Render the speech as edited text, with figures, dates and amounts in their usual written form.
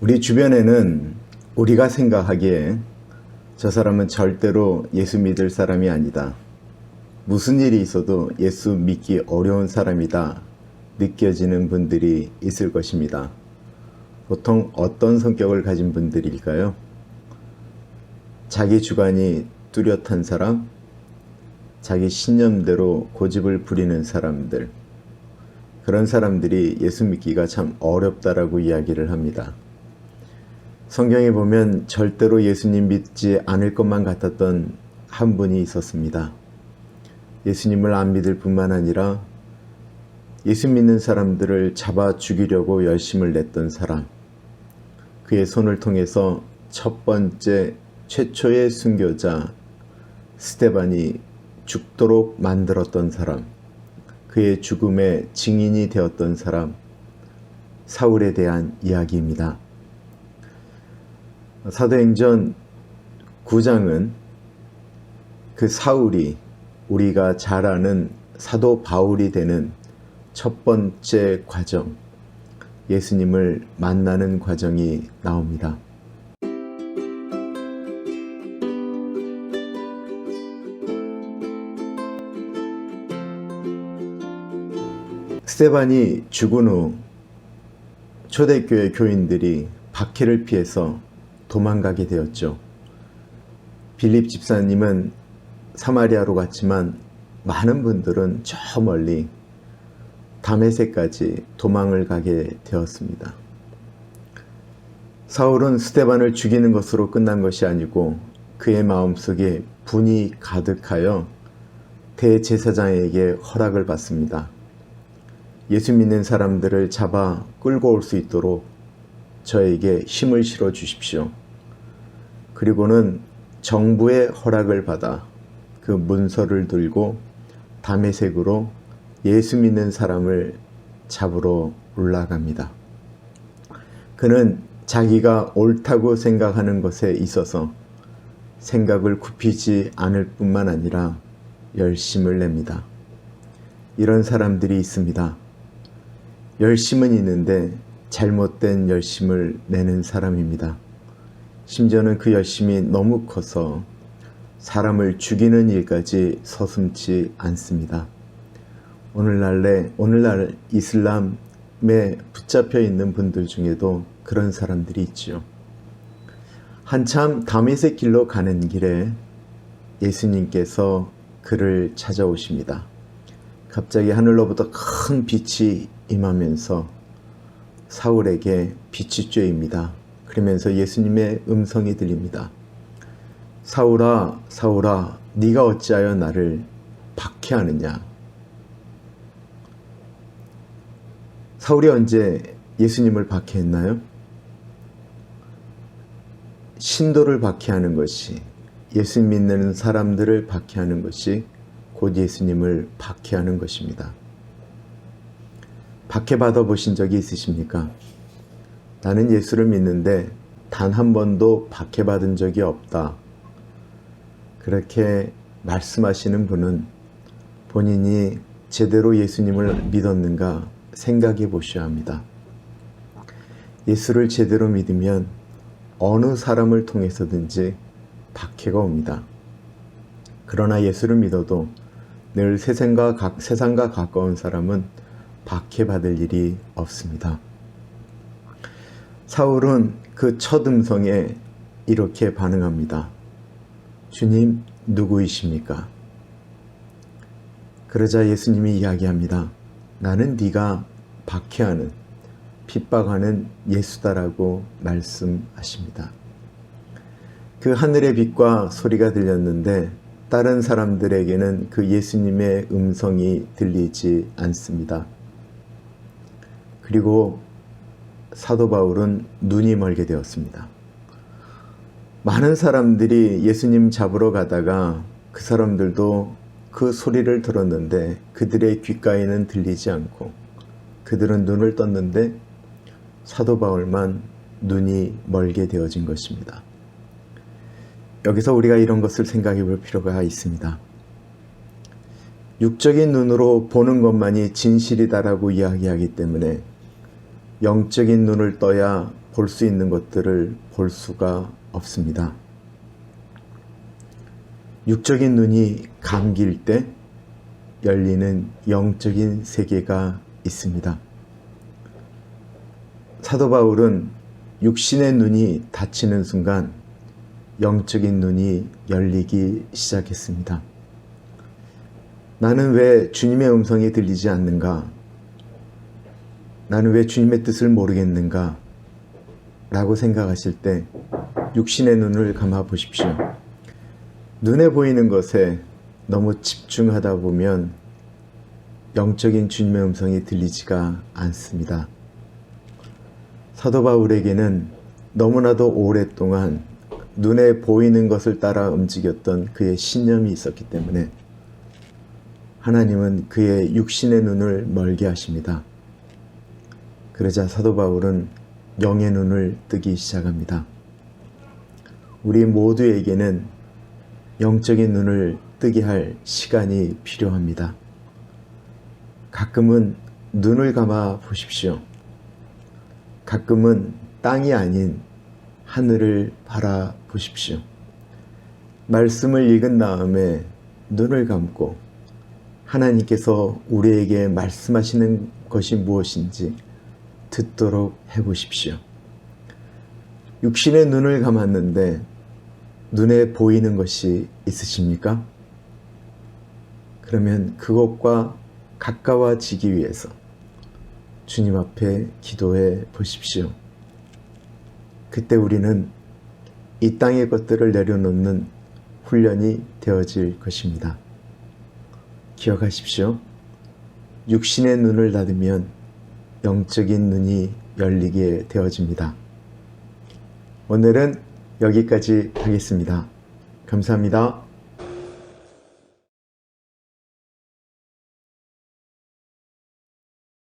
우리 주변에는 우리가 생각하기에 저 사람은 절대로 예수 믿을 사람이 아니다, 무슨 일이 있어도 예수 믿기 어려운 사람이다 느껴지는 분들이 있을 것입니다. 보통 어떤 성격을 가진 분들일까요? 자기 주관이 뚜렷한 사람, 자기 신념대로 고집을 부리는 사람들, 그런 사람들이 예수 믿기가 참 어렵다라고 이야기를 합니다. 성경에 보면 절대로 예수님 믿지 않을 것만 같았던 한 분이 있었습니다. 예수님을 안 믿을 뿐만 아니라 예수 믿는 사람들을 잡아 죽이려고 열심을 냈던 사람, 그의 손을 통해서 첫 번째 최초의 순교자 스데반이 죽도록 만들었던 사람, 그의 죽음의 증인이 되었던 사람, 사울에 대한 이야기입니다. 사도행전 9장은 그 사울이 우리가 잘 아는 사도 바울이 되는 첫 번째 과정, 예수님을 만나는 과정이 나옵니다. 스데반이 죽은 후 초대교회 교인들이 박해를 피해서 도망가게 되었죠. 빌립 집사님은 사마리아로 갔지만 많은 분들은 저 멀리 다메섹까지 도망을 가게 되었습니다. 사울은 스데반을 죽이는 것으로 끝난 것이 아니고 그의 마음속에 분이 가득하여 대제사장에게 허락을 받습니다. 예수 믿는 사람들을 잡아 끌고 올 수 있도록 저에게 힘을 실어 주십시오. 그리고는 정부의 허락을 받아 그 문서를 들고 다메섹으로 예수 믿는 사람을 잡으러 올라갑니다. 그는 자기가 옳다고 생각하는 것에 있어서 생각을 굽히지 않을 뿐만 아니라 열심을 냅니다. 이런 사람들이 있습니다. 열심은 있는데 잘못된 열심을 내는 사람입니다. 심지어는 그 열심이 너무 커서 사람을 죽이는 일까지 서슴지 않습니다. 오늘날 이슬람에 붙잡혀 있는 분들 중에도 그런 사람들이 있죠. 한참 다메섹 길로 가는 길에 예수님께서 그를 찾아오십니다. 갑자기 하늘로부터 큰 빛이 임하면서 사울에게 빛이 쬐입니다. 그러면서 예수님의 음성이 들립니다. 사울아, 사울아, 네가 어찌하여 나를 박해하느냐? 사울이 언제 예수님을 박해했나요? 신도를 박해하는 것이, 예수 믿는 사람들을 박해하는 것이 곧 예수님을 박해하는 것입니다. 박해받아 보신 적이 있으십니까? 나는 예수를 믿는데 단 한 번도 박해받은 적이 없다, 그렇게 말씀하시는 분은 본인이 제대로 예수님을 믿었는가 생각해 보셔야 합니다. 예수를 제대로 믿으면 어느 사람을 통해서든지 박해가 옵니다. 그러나 예수를 믿어도 늘 세상과 가까운 사람은 박해받을 일이 없습니다. 사울은 그 첫 음성에 이렇게 반응합니다. 주님, 누구이십니까? 그러자 예수님이 이야기합니다. 나는 네가 박해하는, 핍박하는 예수다라고 말씀하십니다. 그 하늘의 빛과 소리가 들렸는데 다른 사람들에게는 그 예수님의 음성이 들리지 않습니다. 그리고 사도 바울은 눈이 멀게 되었습니다. 많은 사람들이 예수님 잡으러 가다가 그 사람들도 그 소리를 들었는데 그들의 귓가에는 들리지 않고 그들은 눈을 떴는데 사도 바울만 눈이 멀게 되어진 것입니다. 여기서 우리가 이런 것을 생각해 볼 필요가 있습니다. 육적인 눈으로 보는 것만이 진실이다라고 이야기하기 때문에 영적인 눈을 떠야 볼 수 있는 것들을 볼 수가 없습니다. 육적인 눈이 감길 때 열리는 영적인 세계가 있습니다. 사도 바울은 육신의 눈이 닫히는 순간 영적인 눈이 열리기 시작했습니다. 나는 왜 주님의 음성이 들리지 않는가? 나는 왜 주님의 뜻을 모르겠는가? 라고 생각하실 때 육신의 눈을 감아 보십시오. 눈에 보이는 것에 너무 집중하다 보면 영적인 주님의 음성이 들리지가 않습니다. 사도 바울에게는 너무나도 오랫동안 눈에 보이는 것을 따라 움직였던 그의 신념이 있었기 때문에 하나님은 그의 육신의 눈을 멀게 하십니다. 그러자 사도 바울은 영의 눈을 뜨기 시작합니다. 우리 모두에게는 영적인 눈을 뜨게 할 시간이 필요합니다. 가끔은 눈을 감아 보십시오. 가끔은 땅이 아닌 하늘을 바라보십시오. 말씀을 읽은 다음에 눈을 감고 하나님께서 우리에게 말씀하시는 것이 무엇인지 듣도록 해보십시오. 육신의 눈을 감았는데 눈에 보이는 것이 있으십니까? 그러면 그것과 가까워지기 위해서 주님 앞에 기도해 보십시오. 그때 우리는 이 땅의 것들을 내려놓는 훈련이 되어질 것입니다. 기억하십시오. 육신의 눈을 닫으면 영적인 눈이 열리게 되어집니다. 오늘은 여기까지 하겠습니다. 감사합니다.